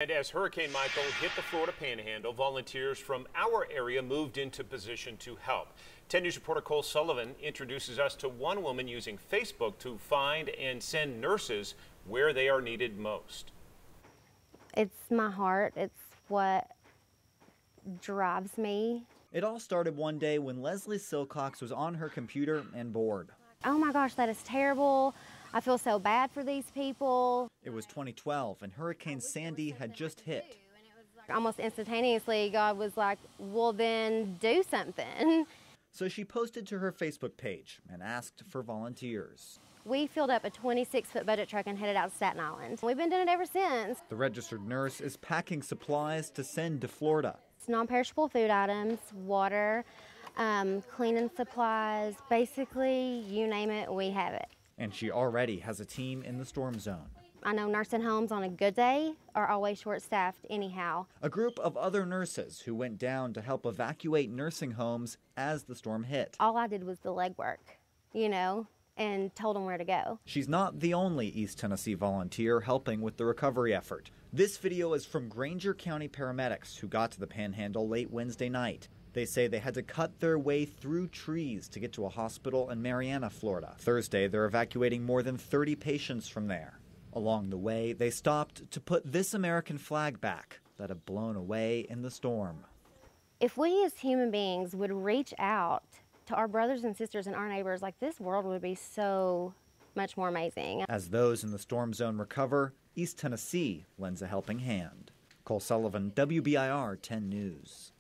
And as Hurricane Michael hit the Florida Panhandle, volunteers from our area moved into position to help. 10 News reporter Cole Sullivan introduces us to one woman using Facebook to find and send nurses where they are needed most. It's my heart. It's what drives me. It all started one day when Leslie Silcox was on her computer and bored. Oh my gosh, that is terrible. I feel so bad for these people. It was 2012 and Hurricane Sandy had just hit. Almost instantaneously, God was like, well, then do something. So she posted to her Facebook page and asked for volunteers. We filled up a 26-foot budget truck and headed out to Staten Island. We've been doing it ever since. The registered nurse is packing supplies to send to Florida. It's non-perishable food items, water, cleaning supplies, basically, you name it, we have it. And she already has a team in the storm zone. I know nursing homes on a good day are always short-staffed anyhow. A group of other nurses who went down to help evacuate nursing homes as the storm hit. All I did was the legwork, and told them where to go. She's not the only East Tennessee volunteer helping with the recovery effort. This video is from Granger County paramedics who got to the Panhandle late Wednesday night. They say they had to cut their way through trees to get to a hospital in Marianna, Florida. Thursday, they're evacuating more than 30 patients from there. Along the way, they stopped to put this American flag back that had blown away in the storm. If we as human beings would reach out to our brothers and sisters and our neighbors, this world would be so much more amazing. As those in the storm zone recover, East Tennessee lends a helping hand. Cole Sullivan, WBIR 10 News.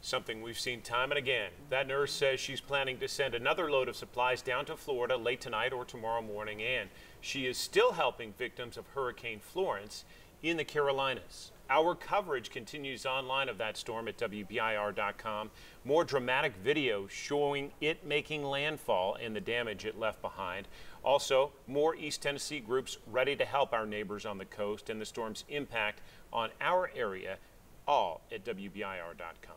Something we've seen time and again. That nurse says she's planning to send another load of supplies down to Florida late tonight or tomorrow morning, and she is still helping victims of Hurricane Florence in the Carolinas. Our coverage continues online of that storm at WBIR.com. More dramatic video showing it making landfall and the damage it left behind. Also, more East Tennessee groups ready to help our neighbors on the coast and the storm's impact on our area, all at WBIR.com.